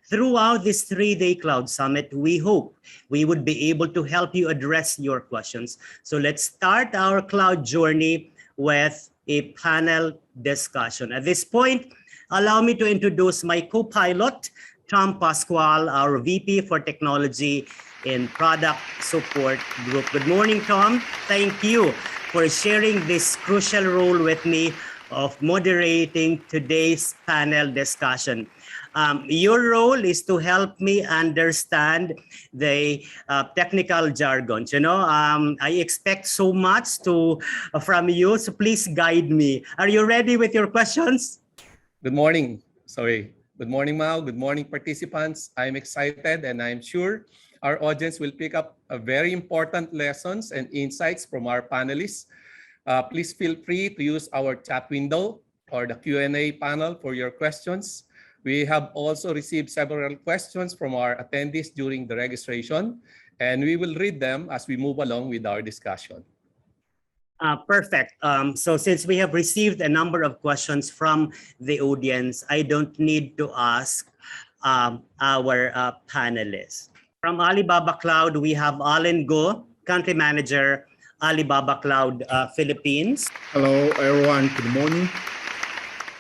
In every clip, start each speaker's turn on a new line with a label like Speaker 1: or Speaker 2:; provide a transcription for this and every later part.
Speaker 1: Throughout this 3-day Cloud Summit, we hope we would be able to help you address your questions. So let's start our cloud journey with a panel discussion. At this point, allow me to introduce my co-pilot, Tom Pascual, our VP for Technology in Product Support Group. Good morning, Tom. Thank you for sharing this crucial role with me of moderating today's panel discussion. Your role is to help me understand the technical jargons. I expect so much from you, so please guide me. Are you ready with your questions?
Speaker 2: Good morning. Good morning, Mao. Good morning, participants. I'm excited and I'm sure our audience will pick up very important lessons and insights from our panelists. Please feel free to use our chat window or the Q&A panel for your questions. We have also received several questions from our attendees during the registration, and we will read them as we move along with our discussion.
Speaker 1: Perfect. So since we have received a number of questions from the audience, I don't need to ask our panelists. From Alibaba Cloud, we have Allen Go, Country Manager, Alibaba Cloud Philippines.
Speaker 3: Hello, everyone. Good morning.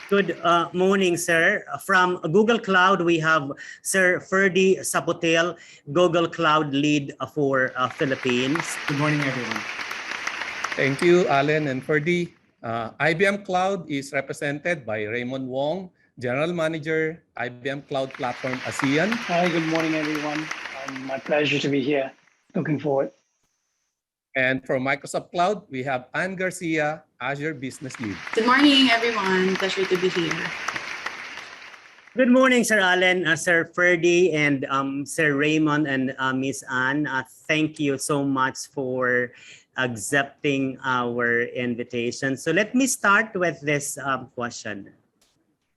Speaker 1: Good morning, sir. From Google Cloud, we have Sir Ferdy Sapotel, Google Cloud Lead for Philippines.
Speaker 4: Good morning, everyone.
Speaker 2: Thank you, Allen and Ferdy. IBM Cloud is represented by Raymond Wong, General Manager, IBM Cloud Platform ASEAN.
Speaker 5: Hi, good morning, everyone. My pleasure to be here. Looking forward.
Speaker 2: And from Microsoft Cloud, we have Anne Garcia, Azure Business Lead.
Speaker 6: Good morning, everyone. Pleasure to be here.
Speaker 1: Good morning, Sir Allen, Sir Ferdy, and Sir Raymond, and Miss Anne. Thank you so much for accepting our invitation. So let me start with this question.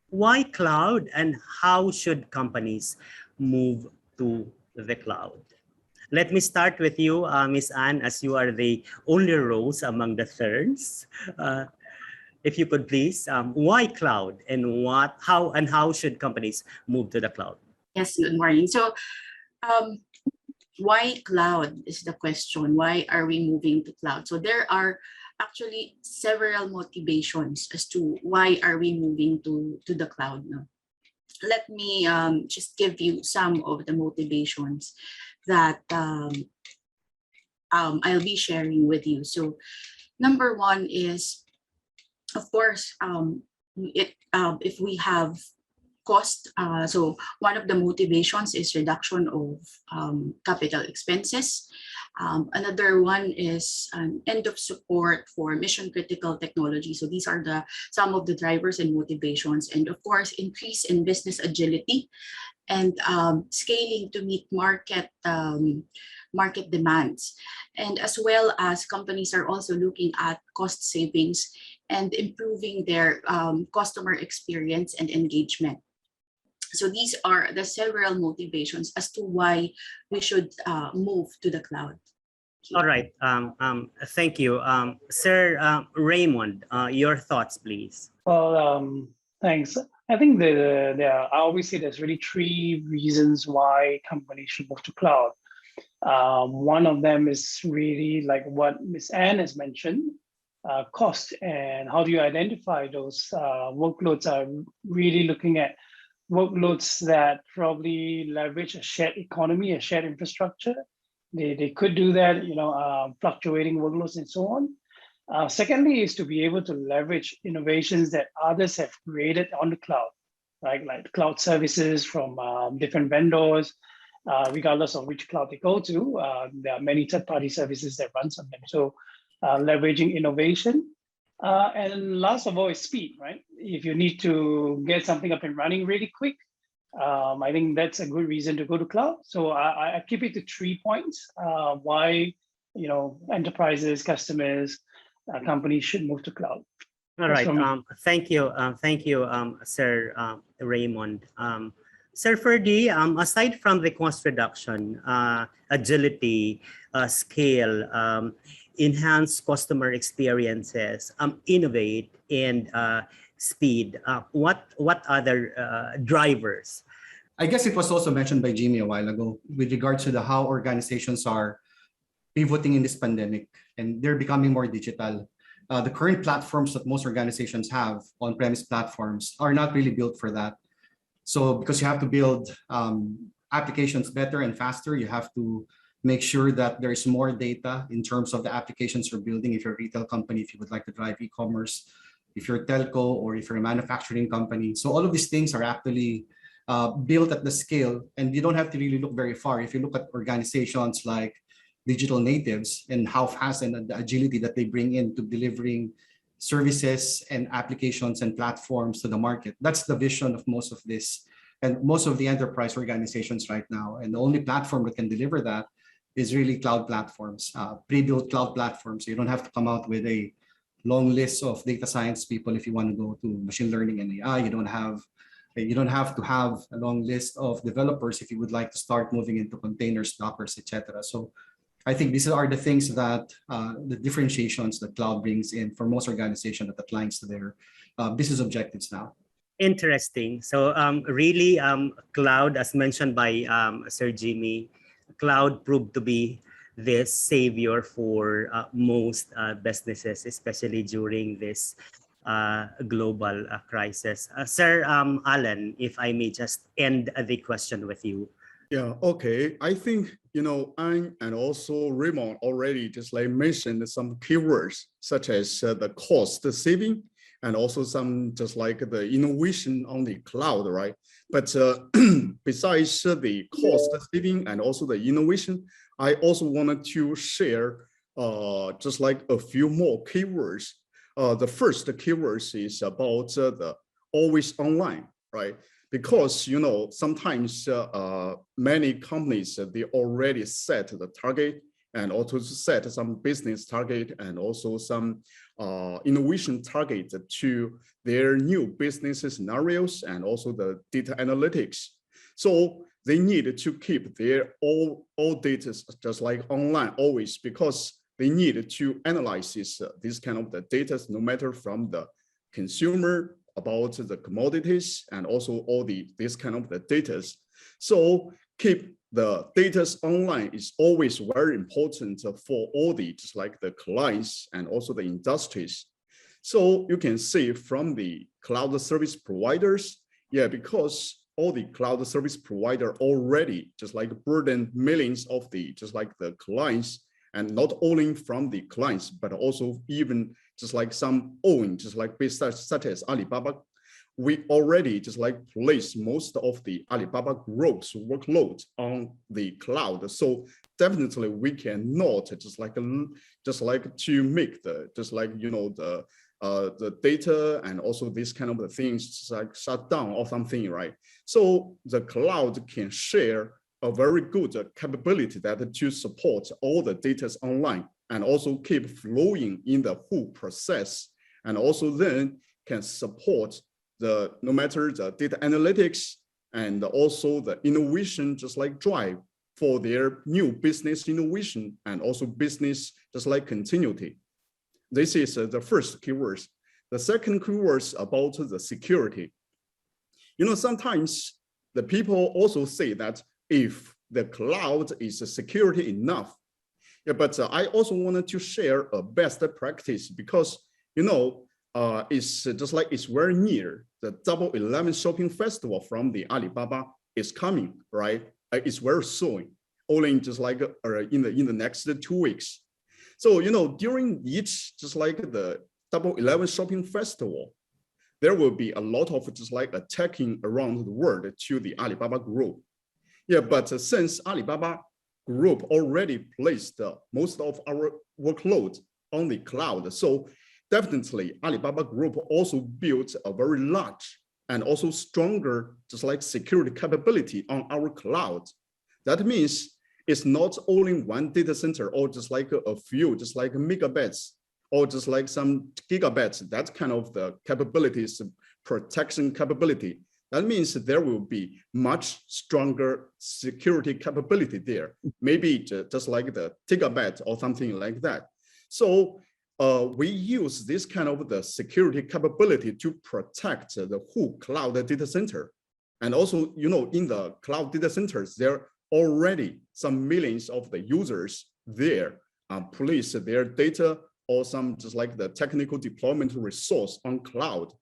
Speaker 1: Why cloud, and how should companies move to the cloud? Let me start with you, Miss Anne, as you are the only rose among the thirds. If you could please, why cloud, and how should companies move to the cloud?
Speaker 6: Yes, good morning. So why cloud is the question. Why are we moving to cloud? So there are actually several motivations as to why are we moving to the cloud now. Let me just give you some of the motivations that I'll be sharing with you. So number one is, of course, if we have cost, so one of the motivations is reduction of capital expenses. Another one is an end of support for mission critical technology. So these are some of the drivers and motivations, and of course, increase in business agility and scaling to meet market demands. And as well as companies are also looking at cost savings and improving their customer experience and engagement. So these are the several motivations as to why we should move to the cloud.
Speaker 1: All right. Thank you. Sir Raymond, your thoughts, please.
Speaker 5: Well, thanks. I think there's really three reasons why companies should move to cloud. One of them is really like what Ms. Anne has mentioned, cost, and how do you identify those workloads. Are really looking at workloads that probably leverage a shared economy, a shared infrastructure. They could do that, fluctuating workloads and so on. Secondly, is to be able to leverage innovations that others have created on the cloud, right? Like cloud services from different vendors, regardless of which cloud they go to. There are many third-party services that run on them. So leveraging innovation. And last of all is speed, right? If you need to get something up and running really quick, I think that's a good reason to go to cloud. So I keep it to 3 points why enterprises, customers, companies should move to cloud.
Speaker 1: All right. Thank you, Sir Raymond. Sir Ferdy, aside from the cost reduction, agility, scale, enhance customer experiences, innovate, and speed, what other drivers
Speaker 4: I guess it was also mentioned by Jimmy a while ago with regards to the how organizations are pivoting in this pandemic and they're becoming more digital. The current platforms that most organizations have, on-premise platforms, are not really built for that. So because you have to build applications better and faster, you have to make sure that there's more data in terms of the applications you're building. If you're a retail company, if you would like to drive e-commerce, if you're a telco, or if you're a manufacturing company. So all of these things are actually built at the scale, and you don't have to really look very far. If you look at organizations like digital natives and how fast and the agility that they bring into delivering services and applications and platforms to the market, that's the vision of most of this and most of the enterprise organizations right now. And the only platform that can deliver that is really cloud platforms, pre-built cloud platforms. You don't have to come out with a long list of data science people if you want to go to machine learning and AI. You don't have to have a long list of developers if you would like to start moving into containers, Dockers, etc. So I think these are the things that the differentiations that cloud brings in for most organizations that aligns to their business objectives now.
Speaker 1: Interesting. So really, cloud, as mentioned by Sir Jimmy, cloud proved to be this savior for most businesses, especially during this global crisis. Sir Alan, if I may just end the question with you.
Speaker 3: Yeah, okay. I think, Anh and also Raymond already just like mentioned some keywords such as the cost saving and also some just like the innovation on the cloud, right? But besides the cost saving and also the innovation, I also wanted to share just like a few more keywords. The first keywords is about the always online, right? Because sometimes many companies they already set the target and also set some business target and also some innovation target to their new business scenarios and also the data analytics. So they need to keep their all data just like online always, because they need to analyze this kind of the data, no matter from the consumer about the commodities and also all this kind of the data. So keep the data online is always very important for all the just like the clients and also the industries. So you can see from the cloud service providers, yeah, because all the cloud service provider already just like burden millions of the just like the clients, and not only from the clients, but also even just like some own just like business such as Alibaba. We already just like place most of the Alibaba Group's workload on the cloud. So definitely we cannot just like to make the just like the data and also this kind of the things just like shut down or something, right? So the cloud can share a very good capability that to support all the data online and also keep flowing in the whole process, and also then can support the no matter the data analytics and also the innovation just like drive for their new business innovation and also business just like continuity. This is the first keywords. The second keywords about the security. Sometimes the people also say that if the cloud is security enough, yeah, but I also wanted to share a best practice because it's just like it's very near the Double 11 shopping festival from the Alibaba is coming, right? It's very soon, only just like in the next 2 weeks. So during each just like the Double 11 shopping festival, there will be a lot of just like attacking around the world to the Alibaba Group. Yeah, but since Alibaba Group already placed most of our workload on the cloud, so definitely Alibaba Group also built a very large and also stronger just like security capability on our cloud. That means it's not only one data center or just like a few, just like megabits or just like some gigabytes, that kind of the capabilities, protection capability. That means there will be much stronger security capability there, maybe just like the gigabyte or something like that. So we use this kind of the security capability to protect the whole cloud data center. And also, in the cloud data centers, there are already some millions of the users there place their data or some just like the technical deployment resource on cloud.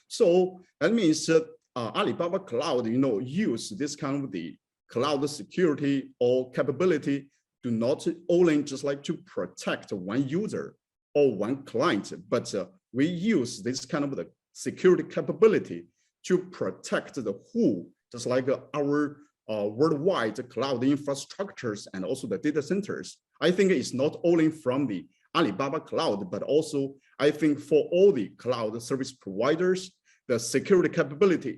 Speaker 3: So that means Alibaba Cloud, use this kind of the cloud security or capability to not only just like to protect one user or one client, but we use this kind of the security capability to protect the whole, just like our worldwide cloud infrastructures and also the data centers. I think it's not only from the Alibaba Cloud, but also I think for all the cloud service providers, the security capability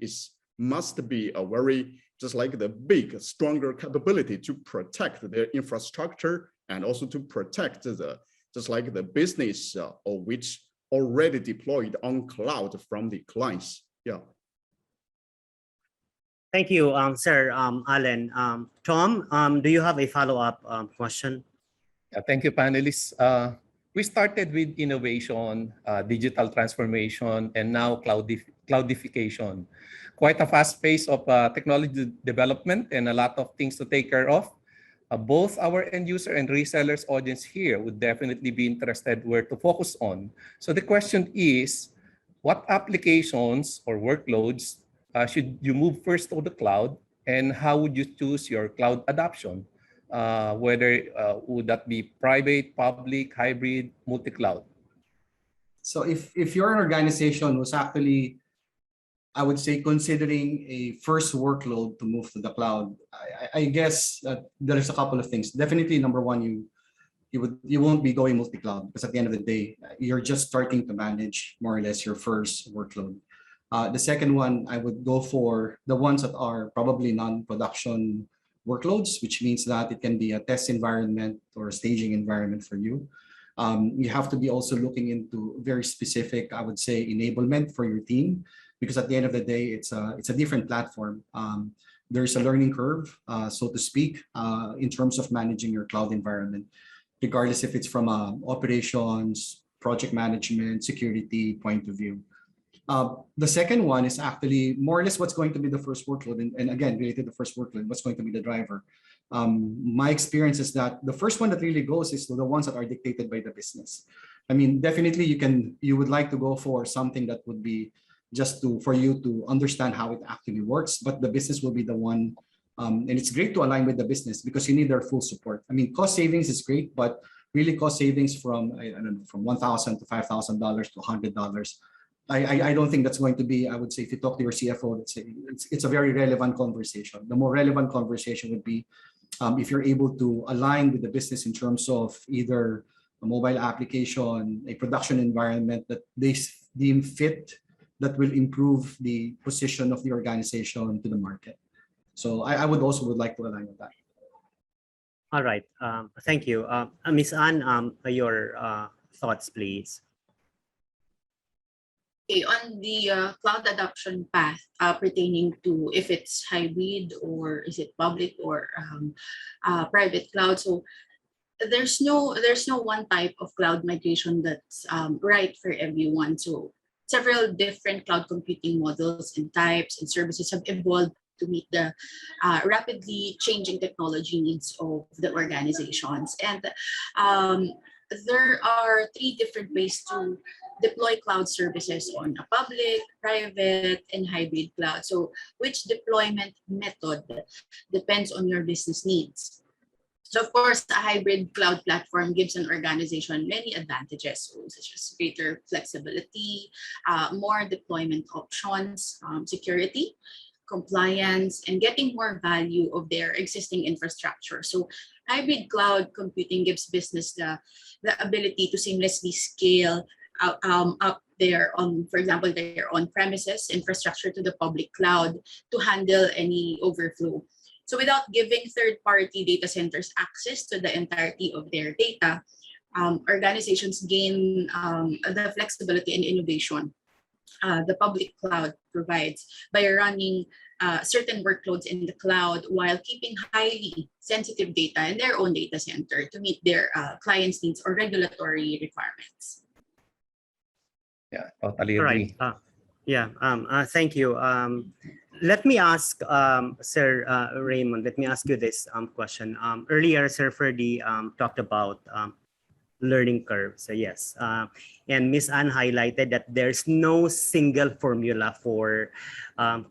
Speaker 3: must be a very just like the big, stronger capability to protect their infrastructure and also to protect just like the business or which already deployed on cloud from the clients. Yeah.
Speaker 1: Thank you, Sir Allen. Tom, do you have a follow-up question?
Speaker 2: Thank you, panelists. We started with innovation, digital transformation, and now cloudification. Quite a fast pace of technology development and a lot of things to take care of. Both our end user and resellers audience here would definitely be interested where to focus on. So the question is, what applications or workloads should you move first to the cloud, and how would you choose your cloud adoption? Whether would that be private, public, hybrid, multi-cloud?
Speaker 4: So if you're an organization who's actually, I would say, considering a first workload to move to the cloud, I guess there's a couple of things. Definitely, number one, you won't be going multi-cloud because at the end of the day, you're just starting to manage more or less your first workload. The second one, I would go for the ones that are probably non-production workloads, which means that it can be a test environment or a staging environment for you. You have to be also looking into very specific, I would say, enablement for your team, because at the end of the day, it's a different platform. There's a learning curve, so to speak, in terms of managing your cloud environment, regardless if it's from operations, project management, security point of view. The second one is actually more or less what's going to be the first workload. And again, related to the first workload, what's going to be the driver? My experience is that the first one that really goes is the ones that are dictated by the business. I mean, definitely you would like to go for something that would be just for you to understand how it actually works, but the business will be the one. And it's great to align with the business because you need their full support. I mean, cost savings is great, but really cost savings from, I don't know, from $1,000 to $5,000 to $100. I don't think that's going to be, I would say, if you talk to your CFO, let's say, it's a very relevant conversation. The more relevant conversation would be if you're able to align with the business in terms of either a mobile application, a production environment that they deem fit, that will improve the position of the organization to the market. So I would like to align with that.
Speaker 1: All right. Thank you. Ms. Ann, your thoughts, please.
Speaker 6: Okay, on the cloud adoption path pertaining to if it's hybrid or is it public or private cloud. So there's no one type of cloud migration that's right for everyone. So several different cloud computing models and types and services have evolved to meet the rapidly changing technology needs of the organizations. And there are 3 different ways to deploy cloud services on a public, private, and hybrid cloud. So which deployment method depends on your business needs. So of course, a hybrid cloud platform gives an organization many advantages, such as greater flexibility, more deployment options, security, compliance, and getting more value of their existing infrastructure. So hybrid cloud computing gives business the ability to seamlessly scale up their for example, their on-premises infrastructure to the public cloud to handle any overflow. So without giving third-party data centers access to the entirety of their data, organizations gain the flexibility and innovation the public cloud provides by running certain workloads in the cloud while keeping highly sensitive data in their own data center to meet their clients' needs or regulatory requirements.
Speaker 2: Yeah, totally
Speaker 1: All
Speaker 2: agree.
Speaker 1: right. Yeah, thank you. Let me ask Sir Raymond, let me ask you this question. Earlier, Sir Ferdy talked about learning curve. So yes, and Miss Anne highlighted that there's no single formula for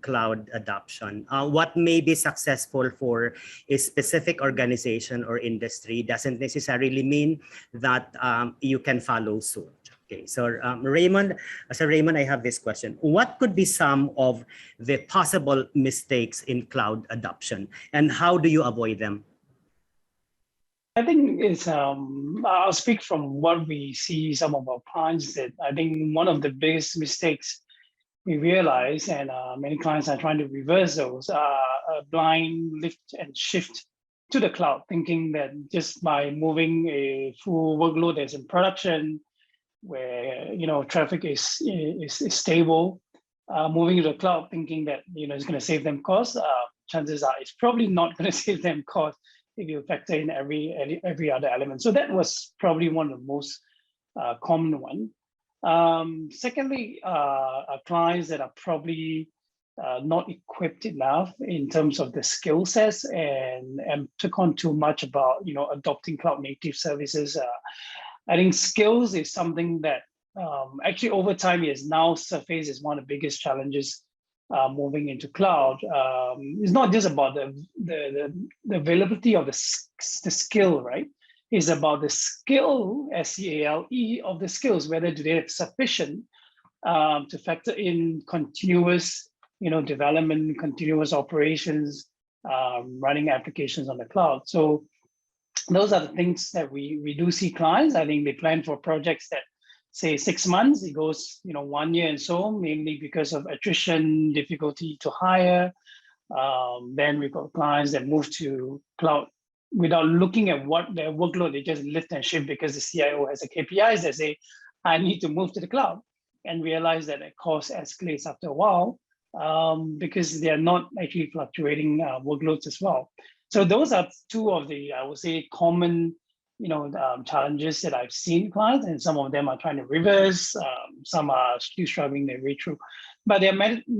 Speaker 1: cloud adoption. What may be successful for a specific organization or industry doesn't necessarily mean that you can follow suit. Okay, so Raymond, I have this question. What could be some of the possible mistakes in cloud adoption, and how do you avoid them?
Speaker 5: I think it's I'll speak from what we see some of our clients did. I think one of the biggest mistakes we realize, and many clients are trying to reverse those, a blind lift and shift to the cloud, thinking that just by moving a full workload that's in production, where traffic is stable, moving to the cloud, thinking that it's going to save them costs. Chances are it's probably not going to save them costs if you factor in every other element. So that was probably one of the most common one. Secondly, clients that are probably not equipped enough in terms of the skill sets and took on too much about adopting cloud native services. I think skills is something that actually over time is now surfaced as one of the biggest challenges moving into cloud. It's not just about the availability of the skill, right? It's about the skill, SCALE, of the skills, whether do they have sufficient to factor in continuous development, continuous operations, running applications on the cloud. So those are the things that we do see clients. I think they plan for projects that say 6 months, it goes 1 year and so, mainly because of attrition, difficulty to hire. Then we've got clients that move to cloud without looking at what their workload, they just lift and shift because the CIO has a KPIs that say, I need to move to the cloud, and realize that the cost escalates after a while because they're not actually fluctuating workloads as well. So those are two of the, I would say, common challenges that I've seen clients, and some of them are trying to reverse, some are still struggling their way through. But there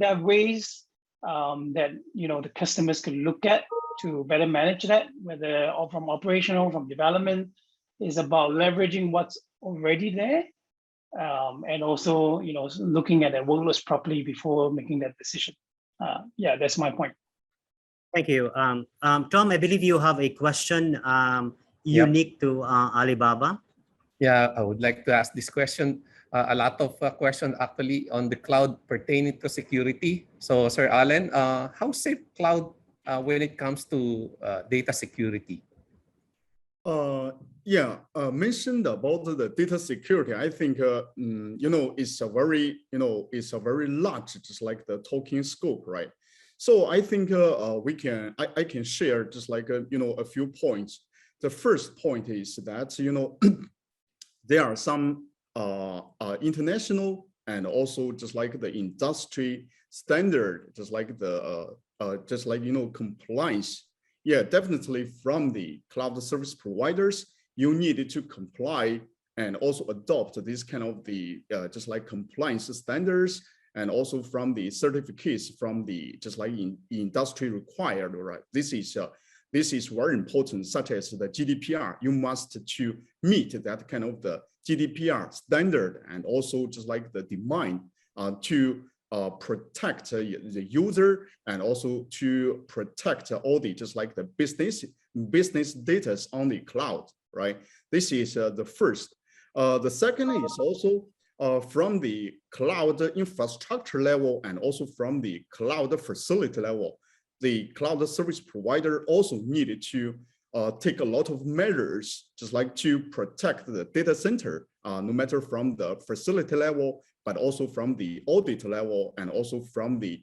Speaker 5: are ways that the customers can look at to better manage that, whether from operational, from development, is about leveraging what's already there, and also looking at their workloads properly before making that decision. Yeah, that's my point.
Speaker 1: Thank you. Tom, I believe you have a question unique to Alibaba.
Speaker 2: Yeah, I would like to ask this question. A lot of questions actually on the cloud pertaining to security. So, Sir Allen, how safe cloud when it comes to data security?
Speaker 3: Yeah, mentioned about the data security. I think it's a very it's a very large, just like the talking scope, right? So I think I can share just like a few points. The first point is that there are some international and also just like the industry standard, just like the compliance. Yeah, definitely from the cloud service providers, you need to comply and also adopt this kind of the just like compliance standards, and also from the certificates from the just like in industry required, right? This is very important, such as the GDPR. You must to meet that kind of the GDPR standard, and also just like the demand to protect the user, and also to protect all the just like the business data on the cloud, right? This is the first. The second is also from the cloud infrastructure level, and also from the cloud facility level. The cloud service provider also needed to take a lot of measures, just like to protect the data center, no matter from the facility level, but also from the audit level, and also from the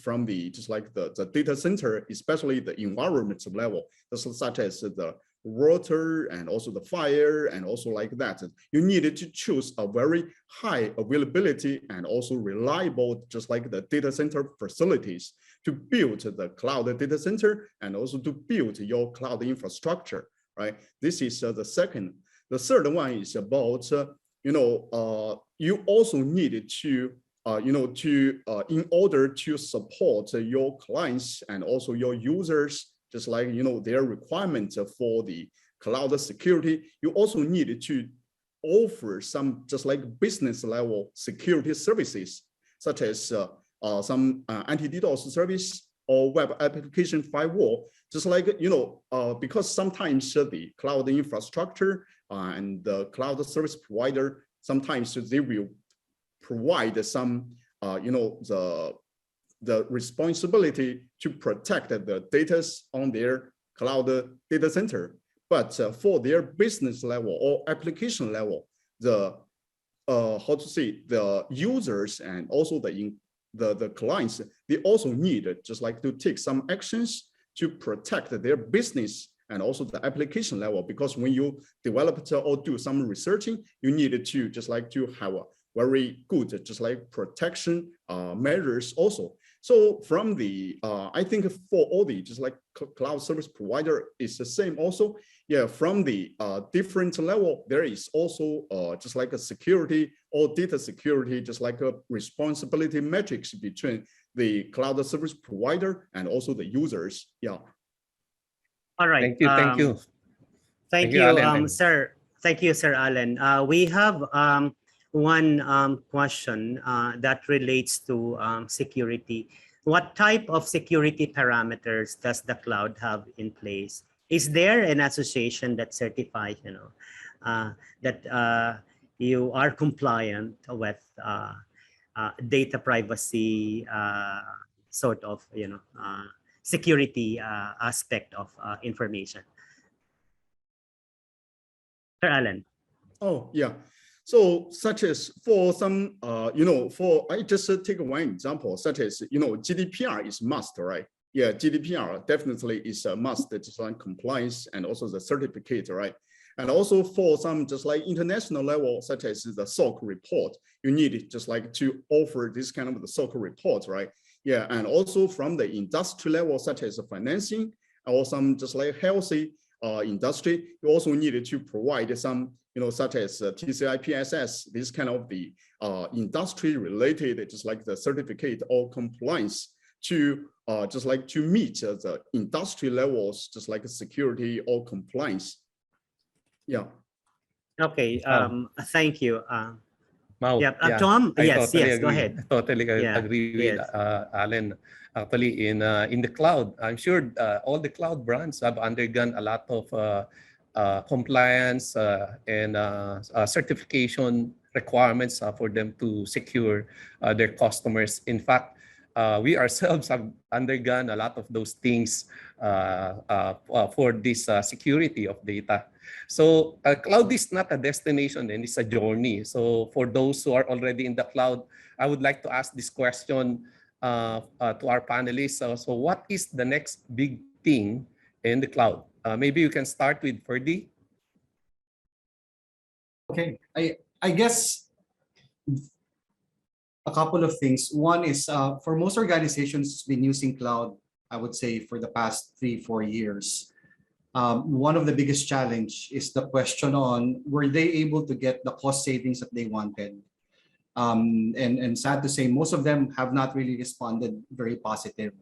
Speaker 3: from the just like the data center, especially the environment level, such as the water and also the fire, and also like that. You needed to choose a very high availability and also reliable, just like the data center facilities, to build the cloud data center, and also to build your cloud infrastructure, right? This is the second. The third one is about, you also needed to in order to support your clients and also your users, just like, their requirements for the cloud security, you also need to offer some just like business level security services, such as some anti-DDoS service or web application firewall, just like, because sometimes the cloud infrastructure and the cloud service provider, sometimes they will provide some, the responsibility to protect the data on their cloud data center. But for their business level or application level, the the users and also the clients, they also need just like to take some actions to protect their business and also the application level. Because when you develop or do some researching, you need to just like to have a very good just like protection measures also. So from the I think for all the just like cloud service provider is the same also. Yeah, from the different level, there is also just like a security or data security, just like a responsibility metrics between the cloud service provider and also the users. Yeah.
Speaker 1: All right.
Speaker 2: Thank you. Thank you.
Speaker 1: Thank
Speaker 2: you,
Speaker 1: you,
Speaker 2: Allen.
Speaker 1: sir. Thank you, Sir Allen. We have one question that relates to security. What type of security parameters does the cloud have in place? Is there an association that certifies, that you are compliant with data privacy sort of, security aspect of information? Sir Allen.
Speaker 3: Oh, yeah. So such as for some, I just take one example, such as, GDPR is must, right? Yeah, GDPR definitely is a must, just like compliance and also the certificate, right? And also for some just like international level, such as the SOC report, you need just like to offer this kind of the SOC report, right? Yeah, and also from the industry level, such as financing or some just like healthy industry, you also needed to provide some, such as TCI PSS, this kind of the industry related, just like the certificate or compliance to just like to meet the industry levels, just like security or compliance. Yeah.
Speaker 1: Okay. Thank you.
Speaker 2: Mau,
Speaker 1: Yeah, Tom.
Speaker 2: I
Speaker 1: Yes,
Speaker 2: totally
Speaker 1: yes.
Speaker 2: agree.
Speaker 1: Go ahead.
Speaker 2: I totally
Speaker 1: Yeah,
Speaker 2: agree with
Speaker 1: yes.
Speaker 2: Allen. Actually, in the cloud, I'm sure all the cloud brands have undergone a lot of compliance and certification requirements for them to secure their customers. In fact, we ourselves have undergone a lot of those things for this security of data. So cloud is not a destination and it's a journey. So for those who are already in the cloud, I would like to ask this question to our panelists. So what is the next big thing in the cloud? Maybe you can start with Ferdy.
Speaker 4: Okay, I guess a couple of things. One is for most organizations been using cloud, I would say for the past 3-4 years. One of the biggest challenge is the question on were they able to get the cost savings that they wanted? And sad to say, most of them have not really responded very positive,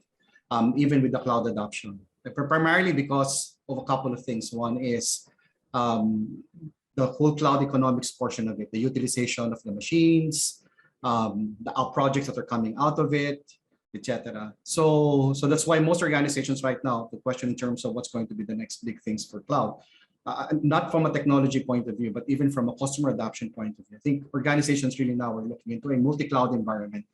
Speaker 4: even with the cloud adoption. Primarily because of a couple of things. One is the whole cloud economics portion of it, the utilization of the machines, the projects that are coming out of it, etc. So that's why most organizations right now, the question in terms of what's going to be the next big things for cloud, not from a technology point of view, but even from a customer adoption point of view. I think organizations really now are looking into a multi-cloud environment.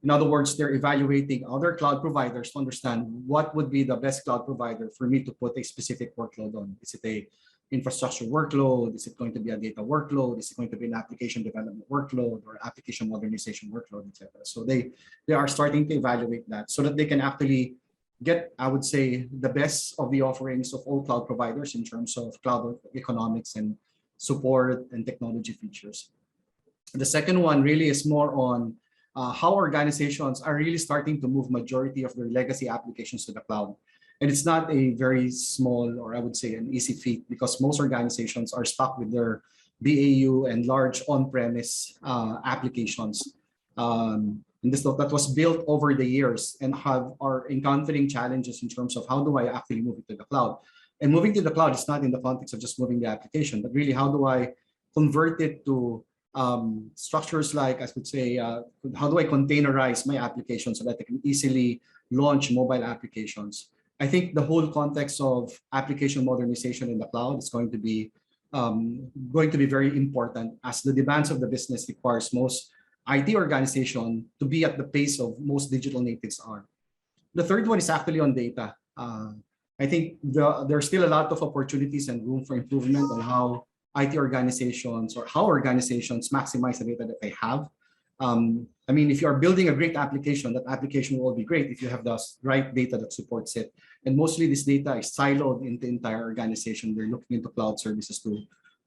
Speaker 4: In other words, they're evaluating other cloud providers to understand what would be the best cloud provider for me to put a specific workload on. Is it a infrastructure workload? Is it going to be a data workload? Is it going to be an application development workload or application modernization workload, etc.? So they are starting to evaluate that so that they can actually get, I would say, the best of the offerings of all cloud providers in terms of cloud economics and support and technology features. The second one really is more on how organizations are really starting to move majority of their legacy applications to the cloud. And it's not a very small, or I would say an easy feat, because most organizations are stuck with their BAU and large on-premise applications. And that was built over the years and are encountering challenges in terms of how do I actually move it to the cloud. And moving to the cloud is not in the context of just moving the application, but really how do I convert it to structures like, I would say, how do I containerize my application so that I can easily launch mobile applications? I think the whole context of application modernization in the cloud is going to be very important, as the demands of the business requires most IT organization to be at the pace of most digital natives are. The third one is actually on data. I think there's still a lot of opportunities and room for improvement on how IT organizations or how organizations maximize the data that they have. I mean, if you are building a great application, that application will be great if you have the right data that supports it. And mostly this data is siloed in the entire organization. They're looking into cloud services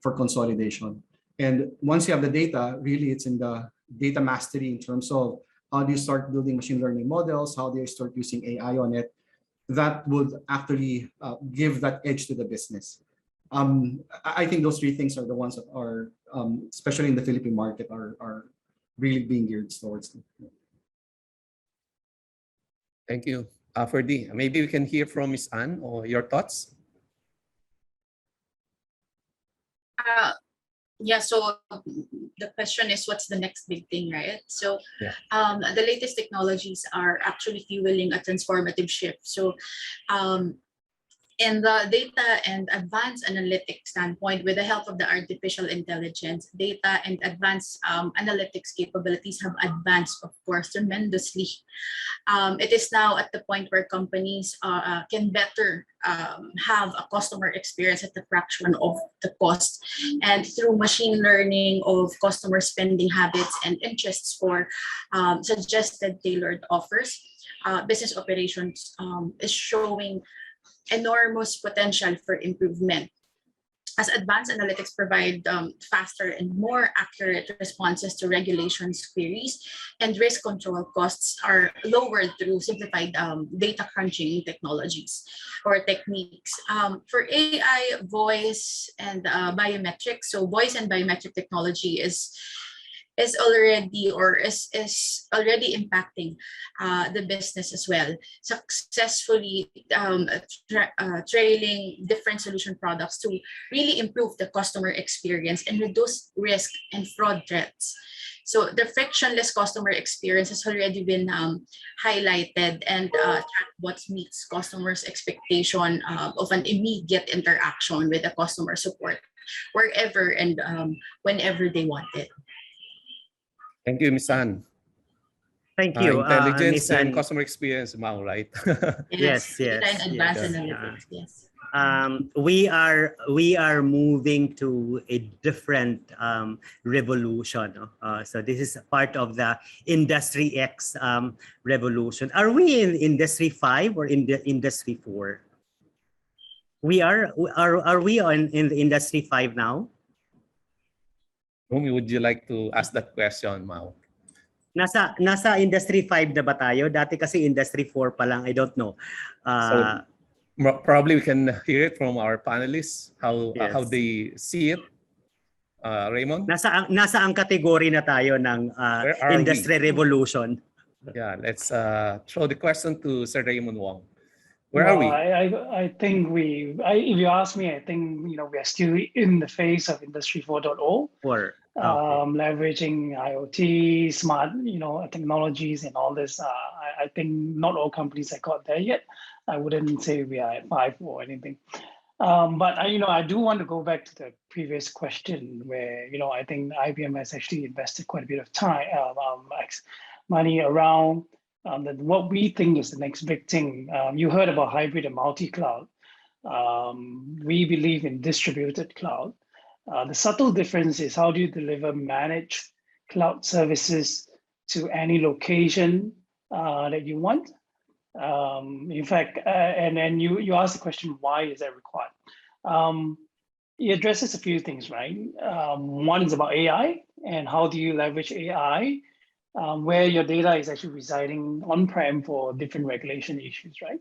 Speaker 4: for consolidation. And once you have the data, really it's in the data mastery in terms of how do you start building machine learning models, how do you start using AI on it, that would actually give that edge to the business. I think those three things are the ones that are, especially in the Philippine market, are really being geared towards them.
Speaker 2: Thank you. Ferdy, maybe we can hear from Ms. Ann or your thoughts.
Speaker 6: Yeah, so the question is, what's the next big thing, right? So
Speaker 2: Yeah.
Speaker 6: The latest technologies are actually fueling a transformative shift. So in the data and advanced analytics standpoint, with the help of the artificial intelligence, data and advanced analytics capabilities have advanced, of course, tremendously. It is now at the point where companies can better have a customer experience at the fraction of the cost. And through machine learning of customer spending habits and interests for suggested tailored offers, business operations is showing enormous potential for improvement. As advanced analytics provide faster and more accurate responses to regulations queries, and risk control costs are lowered through simplified data crunching technologies or techniques. For AI, voice and biometrics, so voice and biometric technology is already impacting the business as well, successfully trailing different solution products to really improve the customer experience and reduce risk and fraud threats. So the frictionless customer experience has already been highlighted, and chatbots meets customers' expectation of an immediate interaction with the customer support wherever and whenever they want it.
Speaker 2: Thank you, Ms. Ann.
Speaker 1: Thank you,
Speaker 2: Intelligence
Speaker 1: Ms.
Speaker 2: and
Speaker 1: Ann.
Speaker 2: customer experience, Mao, right?
Speaker 1: Yes,
Speaker 6: data
Speaker 1: yes,
Speaker 6: and advanced
Speaker 1: yes,
Speaker 6: analytics, yes.
Speaker 1: We are moving to a different revolution. So this is part of the Industry X revolution. Are we in Industry 5 or in the Industry 4? We are we in the Industry 5 now?
Speaker 2: Whom would you like to ask that question, Mao?
Speaker 1: Nasa Industry 5 na ba tayo? Dati kasi Industry 4 pa lang, I don't know.
Speaker 2: So probably we can hear it from our panelists, how they see it. Raymond?
Speaker 1: Nasa ang category na tayo ng Industry Revolution.
Speaker 2: Yeah, let's throw the question to Sir Raymond Wong. Where are we?
Speaker 5: I think if you ask me, I think we are still in the phase of Industry 4.0. Leveraging IoT, smart technologies, and all this. I think not all companies have got there yet. I wouldn't say we are at 5 or anything. But I do want to go back to the previous question where I think IBM has actually invested quite a bit of time, money around. What we think is the next big thing. You heard about hybrid and multi-cloud. We believe in distributed cloud. The subtle difference is how do you deliver managed cloud services to any location that you want. In fact, and then you asked the question, why is that required? It addresses a few things, right? One is about AI and how do you leverage AI where your data is actually residing on-prem for different regulation issues, right?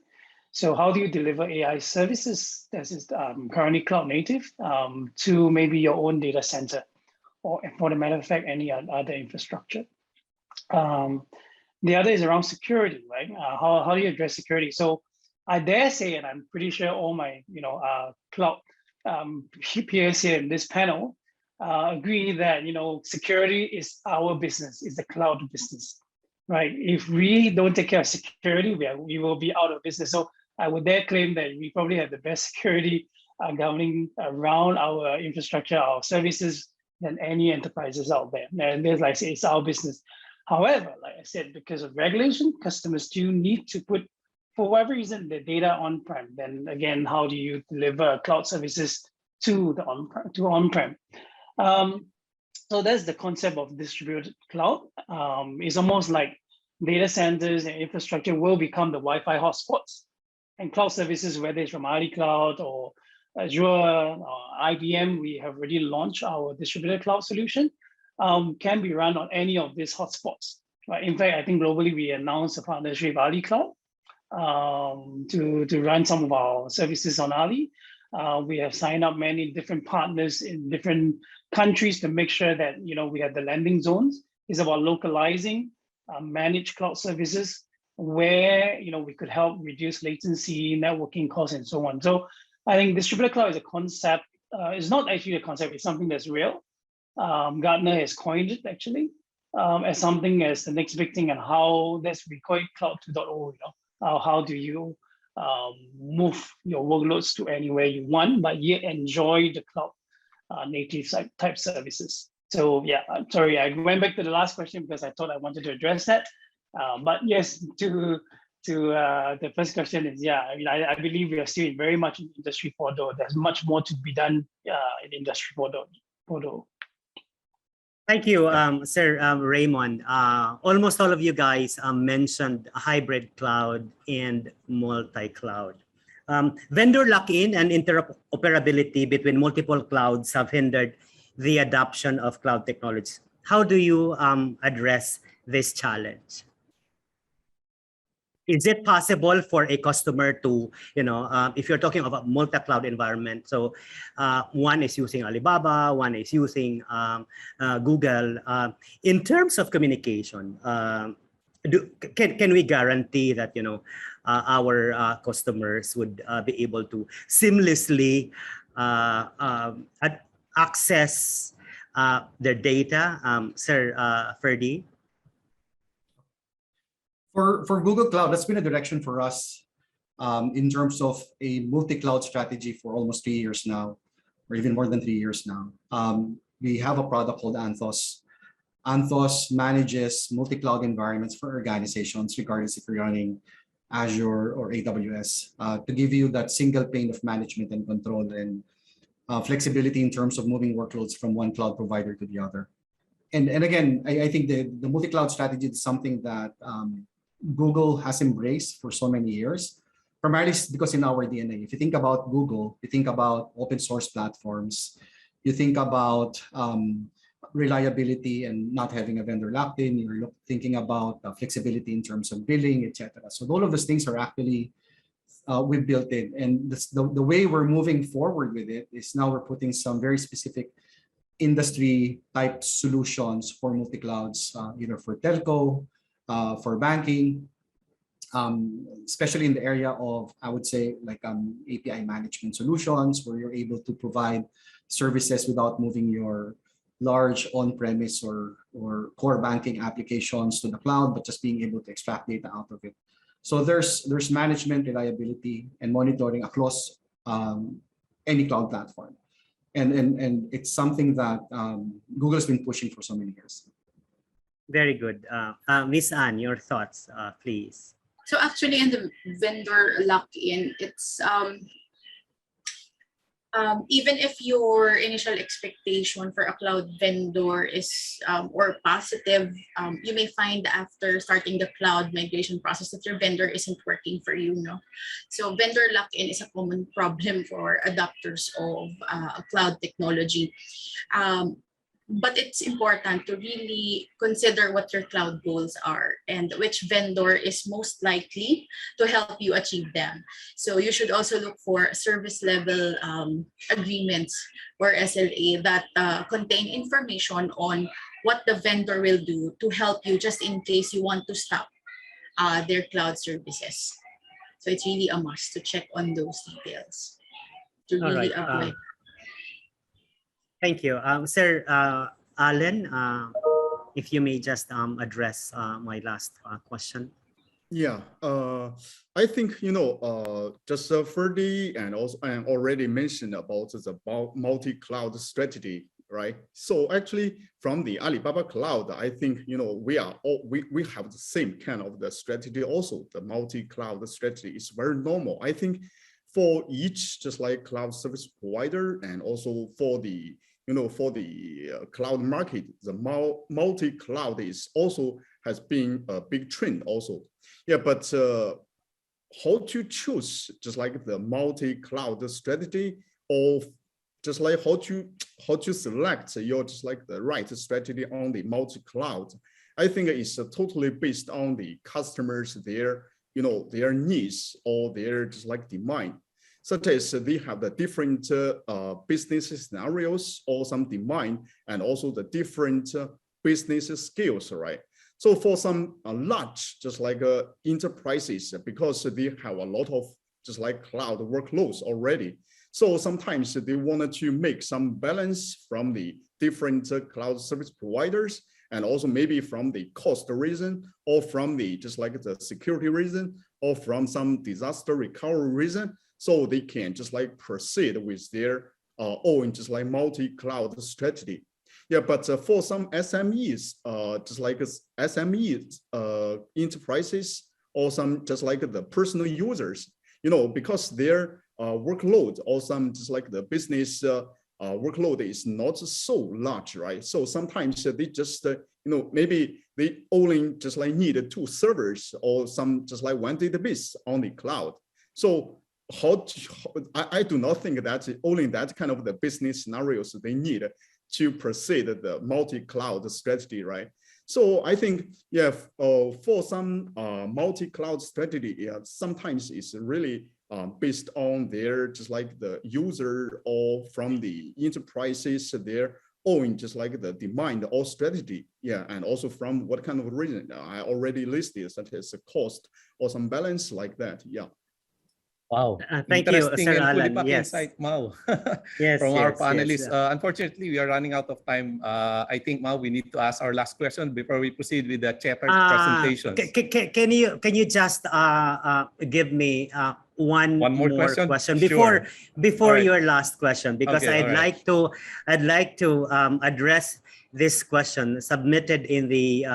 Speaker 5: So how do you deliver AI services that is currently cloud native to maybe your own data center or, for the matter of fact, any other infrastructure? Um, the other is around security, right? How do you address security? So I dare say, and I'm pretty sure all my cloud peers here in this panel agree that security is our business, is the cloud business, right? If we don't take care of security, we will be out of business. So I would dare claim that we probably have the best security governing around our infrastructure, our services, than any enterprises out there. And there's, like I say, it's our business. However, like I said, because of regulation, customers do need to put, for whatever reason, the data on-prem. Then again, how do you deliver cloud services to the on-prem? So that's the concept of distributed cloud. It's almost like data centers and infrastructure will become the Wi-Fi hotspots, and cloud services, whether it's from Ali Cloud or Azure or IBM, we have already launched our distributed cloud solution, can be run on any of these hotspots. Right? In fact, I think globally we announced a partnership with Ali Cloud to run some of our services on Ali. We have signed up many different partners in different countries to make sure that we have the landing zones. It's about localizing managed cloud services where we could help reduce latency, networking costs, and so on. So I think distributed cloud is a concept. It's not actually a concept, it's something that's real. Gartner has coined it actually as something as the next big thing, and how we call it Cloud 2.0. How do you move your workloads to anywhere you want, but yet enjoy the cloud native type services? So yeah, I'm sorry, I went back to the last question because I thought I wanted to address that. But yes, to the first question is, yeah, I mean, I believe we are still very much in Industry 4.0. There's much more to be done in Industry 4.0.
Speaker 1: Thank you, Sir Raymond. Almost all of you guys mentioned hybrid cloud and multi-cloud. Vendor lock-in and interoperability between multiple clouds have hindered the adoption of cloud technologies. How do you address this challenge? Is it possible for a customer to, if you're talking about multi-cloud environment, so one is using Alibaba, one is using Google. In terms of communication, can we guarantee that our customers would be able to seamlessly access their data? Sir Ferdy?
Speaker 4: For Google Cloud, that's been a direction for us in terms of a multi-cloud strategy for almost 3 years now, or even more than 3 years now. We have a product called Anthos. Anthos manages multi-cloud environments for organizations, regardless if you're running Azure or AWS, to give you that single pane of management and control and flexibility in terms of moving workloads from one cloud provider to the other. And again, I think the multi-cloud strategy is something that Google has embraced for so many years, primarily because in our DNA. If you think about Google, you think about open source platforms, you think about reliability and not having a vendor locked in, you're thinking about flexibility in terms of billing, etc. So all of those things are actually we built in, and the way we're moving forward with it is now we're putting some very specific industry type solutions for multi-clouds, either for telco, for banking, especially in the area of, I would say, like API management solutions, where you're able to provide services without moving your large on-premise or core banking applications to the cloud, but just being able to extract data out of it. So there's management, reliability, and monitoring across any cloud platform. And it's something that Google's been pushing for so many years.
Speaker 1: Very good. Ms. Ann, your thoughts, please.
Speaker 6: So actually in the vendor lock-in, it's even if your initial expectation for a cloud vendor is or positive, you may find after starting the cloud migration process that your vendor isn't working for you. So vendor lock-in is a common problem for adopters of cloud technology. But it's important to really consider what your cloud goals are and which vendor is most likely to help you achieve them. So you should also look for service level agreements or SLA that contain information on what the vendor will do to help you just in case you want to stop their cloud services. So it's really a must to check on those details to
Speaker 1: All
Speaker 6: really
Speaker 1: right.
Speaker 6: avoid.
Speaker 1: Thank you. Sir Allen, if you may just address my last question.
Speaker 3: Yeah, I think, just Ferdy and also I already mentioned about the multi-cloud strategy, right? So actually from the Alibaba Cloud, I think, we have the same kind of the strategy also. The multi-cloud strategy is very normal. I think for each, just like cloud service provider and also for the, cloud market, the multi-cloud is also has been a big trend also. Yeah, but how to choose just like the multi-cloud strategy, or just like how to select your just like the right strategy on the multi-cloud, I think it's totally based on the customers, their needs or their just like demand. Such as they have the different business scenarios or some demand, and also the different business skills, right? So for some large, just like enterprises, because they have a lot of just like cloud workloads already. So sometimes they wanted to make some balance from the different cloud service providers, and also maybe from the cost reason, or from the just like the security reason, or from some disaster recovery reason. So they can just like proceed with their own just like multi-cloud strategy. Yeah, but for some SMEs, just like SME enterprises, or some just like the personal users, because their workload or some just like the business workload is not so large, right? So sometimes they just, maybe they only just like need 2 servers or some just like 1 database on the cloud. So I do not think that only that kind of the business scenarios they need to proceed the multi-cloud strategy, right? So I think, yeah, for some multi-cloud strategy, yeah, sometimes it's really based on their just like the user or from the enterprises, their own just like the demand or strategy, yeah, and also from what kind of reason I already listed, such as the cost or some balance like that, yeah.
Speaker 2: Wow.
Speaker 1: Thank you,
Speaker 2: Interesting
Speaker 1: Sir
Speaker 2: and fully
Speaker 1: Alan.
Speaker 2: packed
Speaker 1: Yes.
Speaker 2: insight, Mao,
Speaker 1: Yes,
Speaker 2: from our
Speaker 1: yes,
Speaker 2: panelists.
Speaker 1: yes.
Speaker 2: Unfortunately, we are running out of time. I think, Mao, we need to ask our last question before we proceed with the chapter presentations.
Speaker 1: Can you just give me one
Speaker 2: more
Speaker 1: more
Speaker 2: question?
Speaker 1: question
Speaker 2: Sure.
Speaker 1: before
Speaker 2: All right.
Speaker 1: your last question, because
Speaker 2: Okay,
Speaker 1: I'd
Speaker 2: all right.
Speaker 1: like to address this question submitted in the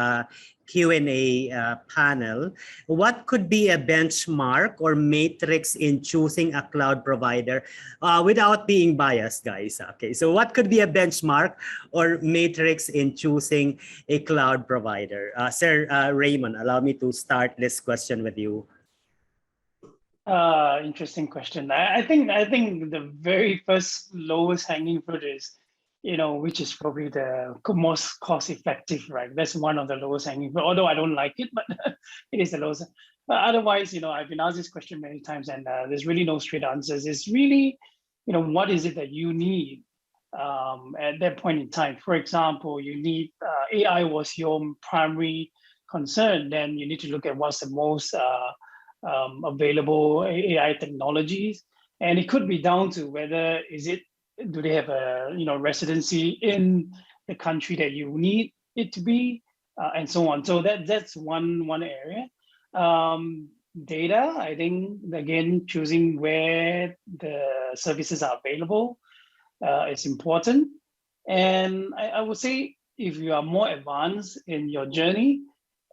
Speaker 1: Q&A panel. What could be a benchmark or matrix in choosing a cloud provider without being biased, guys? Okay, so what could be a benchmark or matrix in choosing a cloud provider? Sir Raymond, allow me to start this question with you.
Speaker 5: Interesting question. I think the very first lowest hanging fruit is, which is probably the most cost effective, right? That's one of the lowest hanging fruit, although I don't like it, but it is the lowest. But otherwise, I've been asked this question many times, and there's really no straight answers. It's really, what is it that you need at that point in time? For example, you need AI was your primary concern, then you need to look at what's the most available AI technologies, and it could be down to whether do they have a residency in the country that you need it to be, and so on. So that's one area. Data, I think, again, choosing where the services are available is important. And I would say if you are more advanced in your journey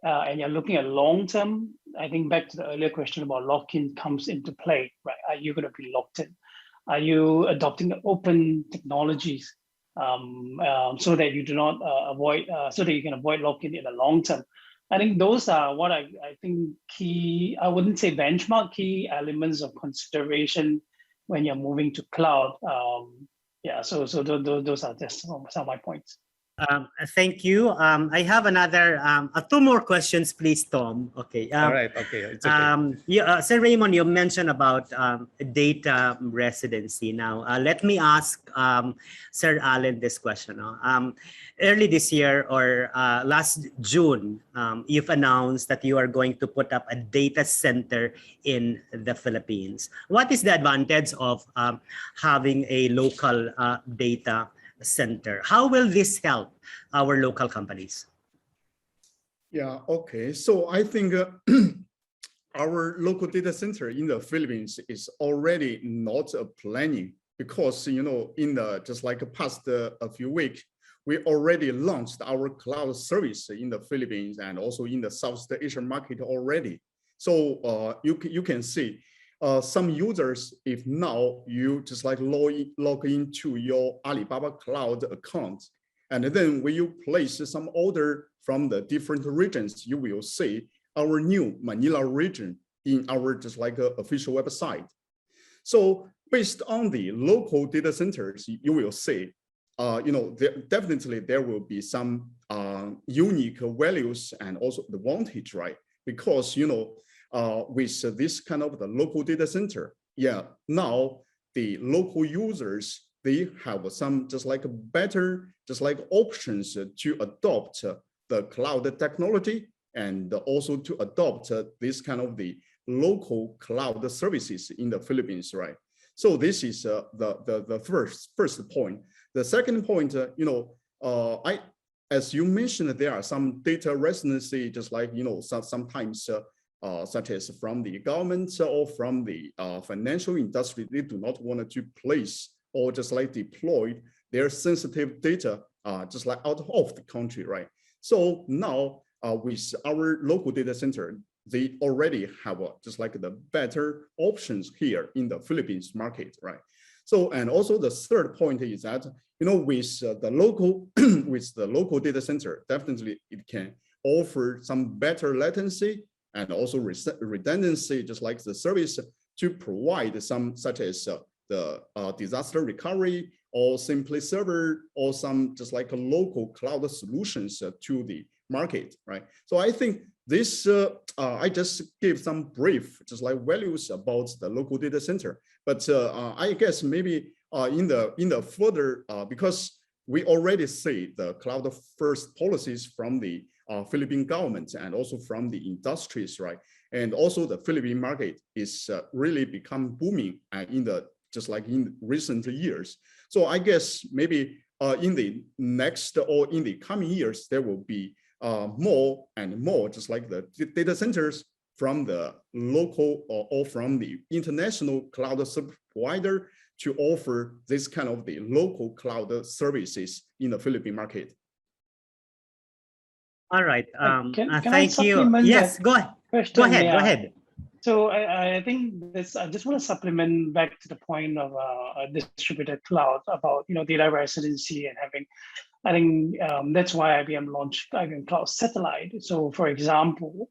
Speaker 5: and you're looking at long term, I think back to the earlier question about lock-in comes into play, right? Are you going to be locked in? Are you adopting open technologies so that you do not so that you can avoid lock-in in the long term? I think those are what I think key, I wouldn't say benchmark, key elements of consideration when you're moving to cloud. Yeah, so those are just some of my points.
Speaker 1: Thank you. I have another, two more questions, please, Tom. Okay.
Speaker 2: All right. Okay. It's okay.
Speaker 1: Sir Raymond, you mentioned about data residency. Now, let me ask Sir Allen this question. Early this year or last June, you've announced that you are going to put up a data center in the Philippines. What is the advantage of having a local data center? How will this help our local companies?
Speaker 3: Yeah, okay. So I think our local data center in the Philippines is already not planning because, you know, in the just like past a few weeks, we already launched our cloud service in the Philippines and also in the Southeast Asian market already. So you can see some users, if now you just like log into your Alibaba Cloud account, and then when you place some order from the different regions, you will see our new Manila region in our just like official website. So based on the local data centers, you will see, you know, definitely there will be some unique values and also the advantage, right? Because, you know, with this kind of the local data center, yeah, now the local users, they have some just like better, just like options to adopt the cloud technology and also to adopt this kind of the local cloud services in the Philippines, right? So this is the first point. The second point, you know, as you mentioned, there are some data residency, just like, you know, sometimes such as from the government or from the financial industry, they do not want to place or just like deploy their sensitive data just like out of the country, right? So now with our local data center, they already have just like the better options here in the Philippines market, right? So, and also the third point is that, you know, with the local data center, definitely it can offer some better latency and also redundancy, just like the service to provide some such as the disaster recovery or simply server or some just like a local cloud solutions to the market, right? So I think this, I just gave some brief, just like values about the local data center. But I guess maybe in the further, because we already see the cloud first policies from the Philippine government and also from the industries, right? And also the Philippine market is really become booming in the just like in recent years. So I guess maybe in the next or in the coming years, there will be more and more just like the data centers from the local or from the international cloud service provider to offer this kind of the local cloud services in the Philippine market.
Speaker 1: All right.
Speaker 5: Can I
Speaker 1: thank you.
Speaker 5: supplement
Speaker 1: Yes,
Speaker 5: that
Speaker 1: go ahead.
Speaker 5: question?
Speaker 1: Go ahead.
Speaker 5: Yeah.
Speaker 1: Go ahead.
Speaker 5: So I think this. I just want to supplement back to the point of a distributed cloud about, you know, data residency and having. I think that's why IBM launched IBM Cloud Satellite. So, for example,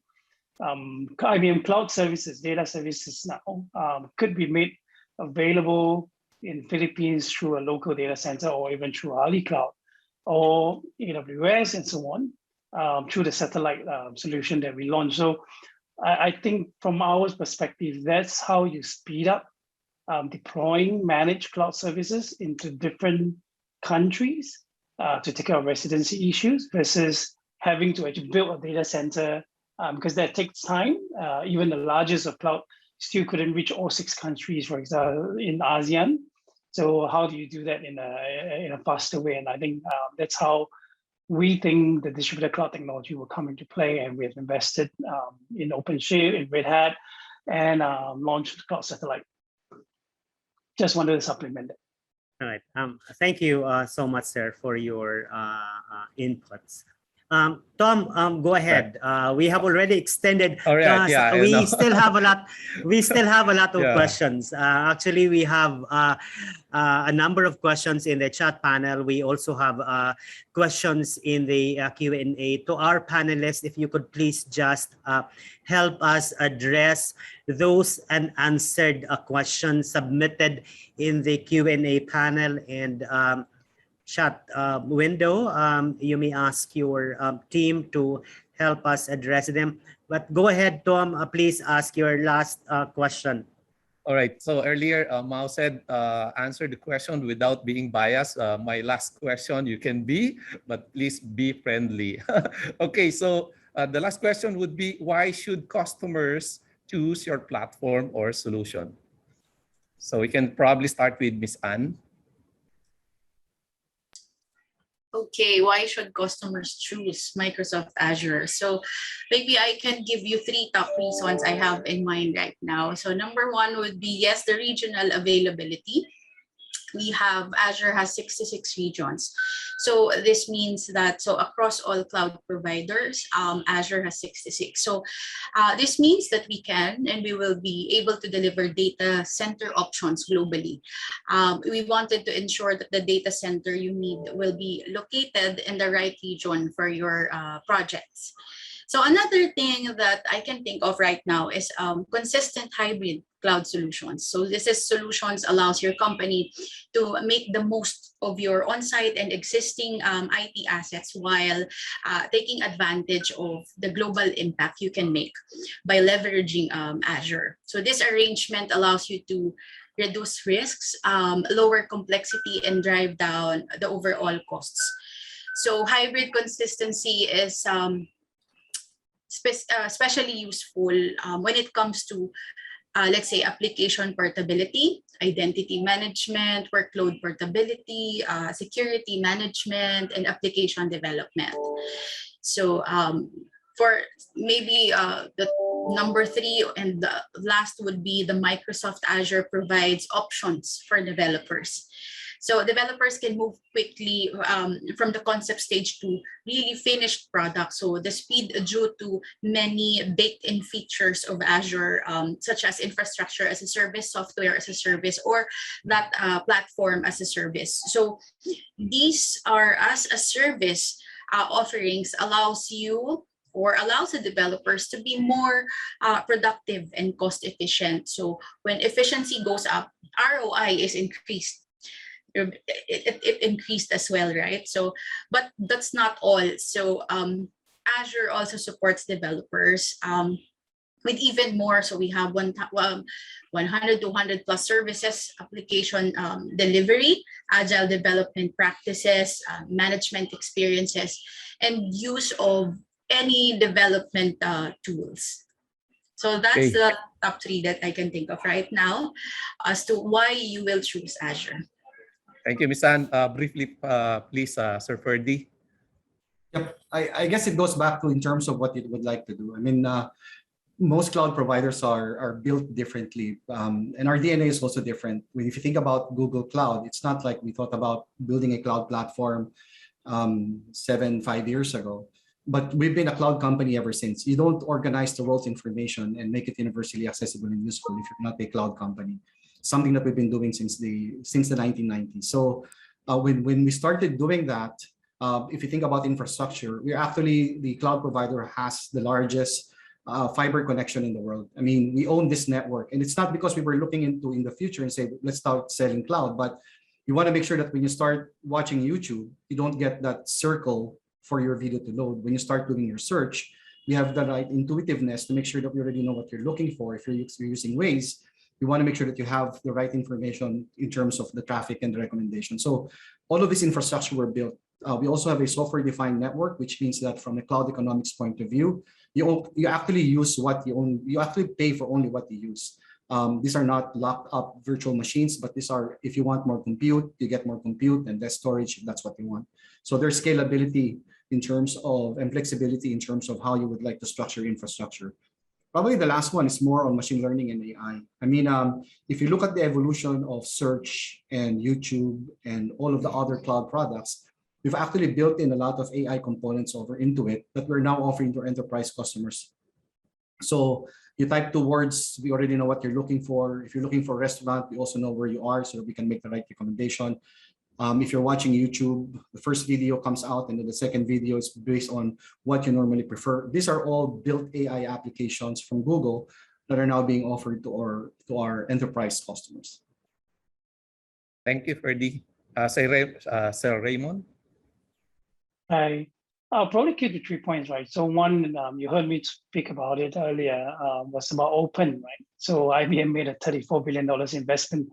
Speaker 5: IBM Cloud Services, data services now could be made available in Philippines through a local data center or even through AliCloud or AWS and so on through the satellite solution that we launched. So I think from our perspective, that's how you speed up deploying managed cloud services into different countries to take care of residency issues versus having to actually build a data center because that takes time. Even the largest of cloud still couldn't reach all 6 countries, for example, in ASEAN. So how do you do that in a faster way? And I think that's how we think the distributed cloud technology will come into play, and we have invested in OpenShift, in Red Hat, and launched Cloud Satellite. Just wanted to supplement that.
Speaker 1: All right. Thank you so much, sir, for your inputs. Tom, go ahead. We have already extended.
Speaker 2: All right. Yeah,
Speaker 1: we still have a lot. We still have a lot of
Speaker 2: Yeah.
Speaker 1: questions. Actually, we have a number of questions in the chat panel. We also have questions in the Q&A. To our panelists, if you could please just help us address those unanswered questions submitted in the Q&A panel and chat window. You may ask your team to help us address them. But go ahead, Tom, please ask your last question.
Speaker 2: All right. So earlier, Mao said, answer the question without being biased. My last question, you can be, but please be friendly. Okay. So the last question would be, why should customers choose your platform or solution? So we can probably start with Miss Anne.
Speaker 6: Okay, why should customers choose Microsoft Azure? So maybe I can give you 3 top reasons I have in mind right now. So number 1 would be, yes, the regional availability. We have Azure has 66 regions. So this means that across all cloud providers, Azure has 66. So this means that we can and we will be able to deliver data center options globally. We wanted to ensure that the data center you need will be located in the right region for your projects. So another thing that I can think of right now is consistent hybrid cloud solutions. So this is solutions allows your company to make the most of your on-site and existing IT assets while taking advantage of the global impact you can make by leveraging Azure. So this arrangement allows you to reduce risks, lower complexity, and drive down the overall costs. So hybrid consistency is especially useful when it comes to, let's say, application portability, identity management, workload portability, security management, and application development. So for maybe the number 3 and the last would be the Microsoft Azure provides options for developers. So developers can move quickly from the concept stage to really finished products. So the speed due to many baked-in features of Azure, such as infrastructure as a service, software as a service, or that platform as a service. So these are as a service offerings allows you or allows the developers to be more productive and cost efficient. So when efficiency goes up, ROI is increased. It increased as well, right? So, but that's not all. So Azure also supports developers with even more. So we have 100, 200 plus services, application delivery, agile development practices, management experiences, and use of any development tools. So that's the top 3 that I can think of right now as to why you will choose Azure.
Speaker 2: Thank you, Ms. Anne. Briefly, please, Sir Ferdy.
Speaker 4: Yep. I guess it goes back to in terms of what you would like to do. I mean, most cloud providers are built differently, and our DNA is also different. If you think about Google Cloud, it's not like we thought about building a cloud platform 5 years ago. But we've been a cloud company ever since. You don't organize the world's information and make it universally accessible and useful if you're not a cloud company. Something that we've been doing since the 1990s. So when we started doing that, if you think about infrastructure, we're actually the cloud provider has the largest fiber connection in the world. I mean, we own this network, and it's not because we were looking into in the future and say let's start selling cloud, but you want to make sure that when you start watching YouTube, you don't get that circle for your video to load. When you start doing your search, you have the right intuitiveness to make sure that you already know what you're looking for. If you're using Waze, you want to make sure that you have the right information in terms of the traffic and the recommendation. So all of this infrastructure were built. We also have a software-defined network, which means that from a cloud economics point of view, you actually use what you own. You actually pay for only what you use. These are not locked up virtual machines, but these are, if you want more compute, you get more compute and less storage if that's what you want. So there's scalability in terms of and flexibility in terms of how you would like to structure infrastructure. Probably the last one is more on machine learning and AI. I mean, if you look at the evolution of search and YouTube and all of the other cloud products, we've actually built in a lot of AI components over into it that we're now offering to enterprise customers. So you type 2 words, we already know what you're looking for. If you're looking for a restaurant, we also know where you are so that we can make the right recommendation. If you're watching YouTube, the first video comes out and then the second video is based on what you normally prefer. These are all built AI applications from Google that are now being offered to our enterprise customers.
Speaker 2: Thank you, Ferdy. Sir Raymond?
Speaker 5: I'll probably keep the 3 points, right? So one, you heard me speak about it earlier, was about open, right? So IBM made a $34 billion investment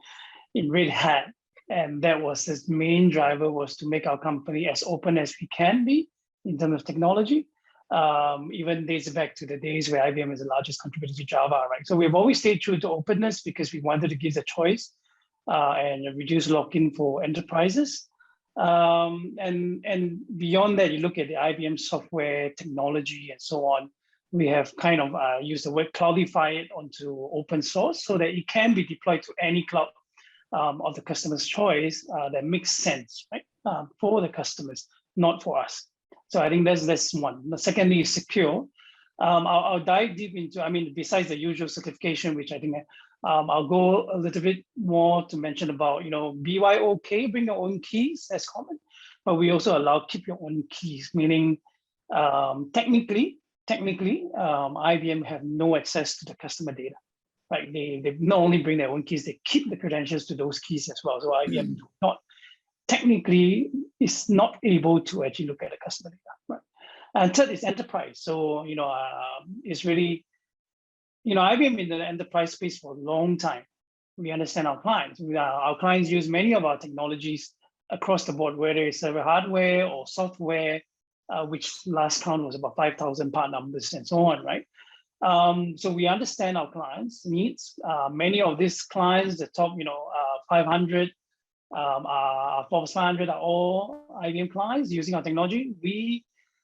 Speaker 5: in Red Hat. And that was its main driver, was to make our company as open as we can be in terms of technology. Even dates back to the days where IBM is the largest contributor to Java, right? So we've always stayed true to openness because we wanted to give the choice and reduce lock-in for enterprises. And beyond that, you look at the IBM software technology and so on, we have kind of used the word cloudify it onto open source so that it can be deployed to any cloud of the customer's choice that makes sense, right? For the customers, not for us. So I think that's one. The secondly is secure. I'll dive deep into, I mean, besides the usual certification, which I think I'll go a little bit more to mention about, you know, BYOK, bring your own keys, as common, but we also allow keep your own keys, meaning technically, IBM have no access to the customer data, right? They not only bring their own keys, they keep the credentials to those keys as well. So IBM do not, technically, is not able to actually look at the customer data, right? And third is enterprise. So, you know, it's really, you know, IBM in the enterprise space for a long time. We understand our clients. Our clients use many of our technologies across the board, whether it's server hardware or software, which last count was about 5,000 part numbers and so on, right? So we understand our clients' needs. Many of these clients, the top, 500, Forbes 500 are all IBM clients using our technology. We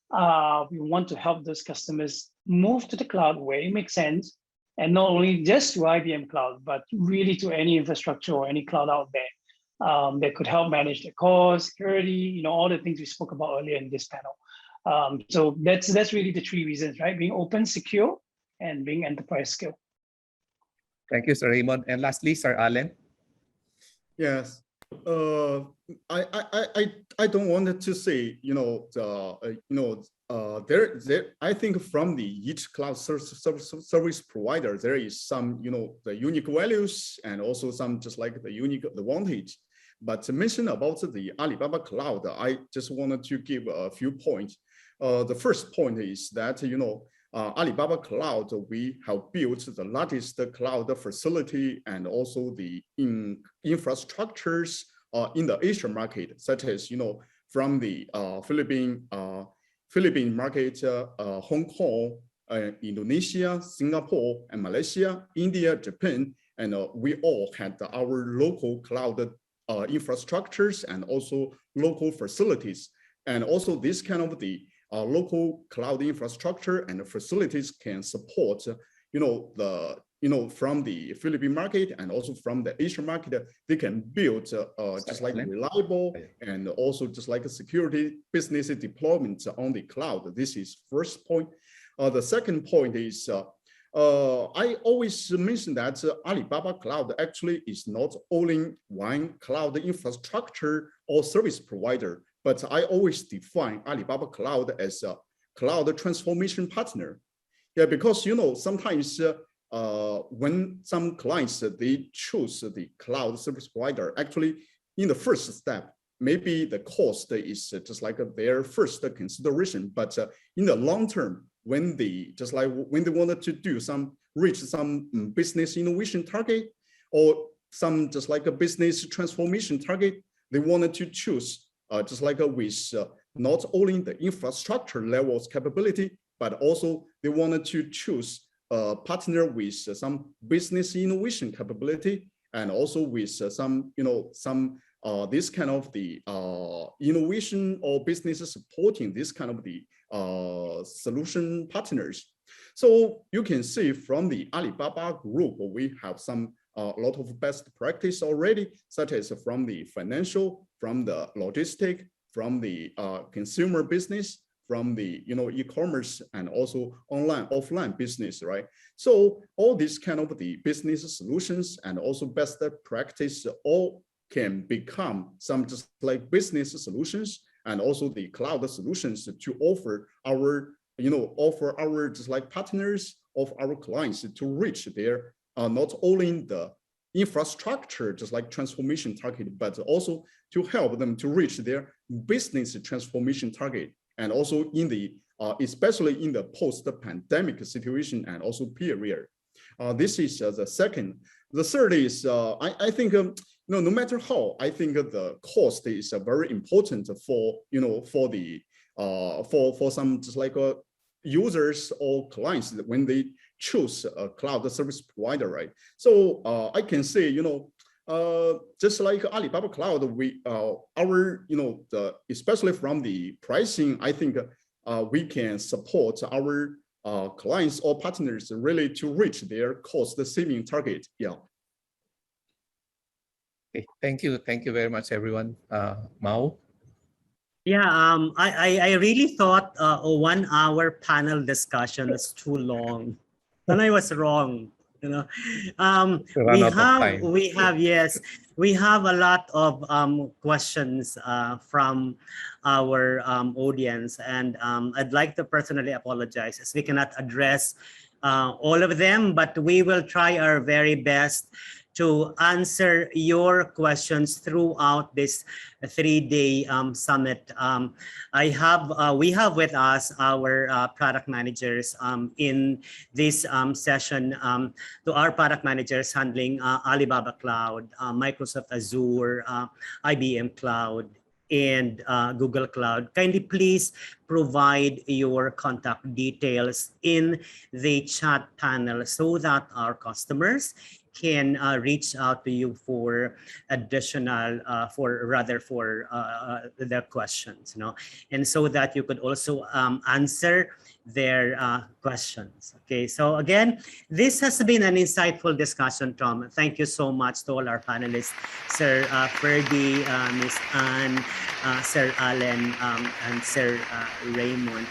Speaker 5: want to help those customers move to the cloud where it makes sense, and not only just to IBM cloud, but really to any infrastructure or any cloud out there that could help manage the cost, security, all the things we spoke about earlier in this panel. So that's really the three reasons, right? Being open, secure, and being enterprise scale.
Speaker 2: Thank you, Sir Raymond. And lastly, Sir Allen.
Speaker 3: Yes. I don't want to say, I think from each cloud service provider, there is some, the unique values and also some just like the unique advantage. But to mention about the Alibaba Cloud, I just wanted to give a few points. The first point is that, Alibaba Cloud, we have built the largest cloud facility and also the infrastructures in the Asian market, such as, from the Philippine market, Hong Kong, Indonesia, Singapore, and Malaysia, India, Japan, and we all had our local cloud infrastructures and also local facilities. And also this kind of the local cloud infrastructure and facilities can support, from the Philippine market and also from the Asian market, they can build just like reliable and also just like a security business deployment on the cloud. This is first point. The second point is, I always mention that Alibaba Cloud actually is not only one cloud infrastructure or service provider, but I always define Alibaba Cloud as a cloud transformation partner. Yeah, because sometimes when some clients they choose the cloud service provider, actually in the first step, maybe the cost is just like their first consideration. But in the long term, when they wanted to reach some business innovation target or some just like a business transformation target, they wanted to choose just like with not only the infrastructure levels capability, but also they wanted to choose a partner with some business innovation capability and also with some this kind of the innovation or business supporting this kind of the solution partners. So you can see from the Alibaba Group, we have some a lot of best practice already, such as from the financial, from the logistic, from the consumer business, from the e-commerce and also online, offline business, right? So all these kind of the business solutions and also best practice all can become some just like business solutions and also the cloud solutions to offer our just like partners of our clients to reach their not only the infrastructure, just like transformation target, but also to help them to reach their business transformation target. And also in the, especially in the post-pandemic situation and also period. This is the second. The third is, I think, no matter how, I think the cost is very important for, for the, for some just like users or clients when they choose a cloud service provider, right? So I can say, just like Alibaba Cloud, we our especially from the pricing, I think we can support our clients or partners really to reach their cost saving target. Yeah.
Speaker 2: Okay, thank you very much, everyone. Mao.
Speaker 1: Yeah, I really thought a 1 hour panel discussion is too long, and I was wrong. Yes, we have a lot of questions from our audience, and I'd like to personally apologize as we cannot address all of them, but we will try our very best to answer your questions throughout this 3-day summit. We have with us our product managers in this session. To our product managers handling Alibaba Cloud, Microsoft Azure, IBM Cloud, and Google Cloud. Kindly please provide your contact details in the chat panel so that our customers can reach out to you for additional, for their questions, and so that you could also answer their questions. Okay, so again, this has been an insightful discussion, Tom. Thank you so much to all our panelists, Sir Ferdy, Ms. Anne, Sir Allen, and Sir Raymond.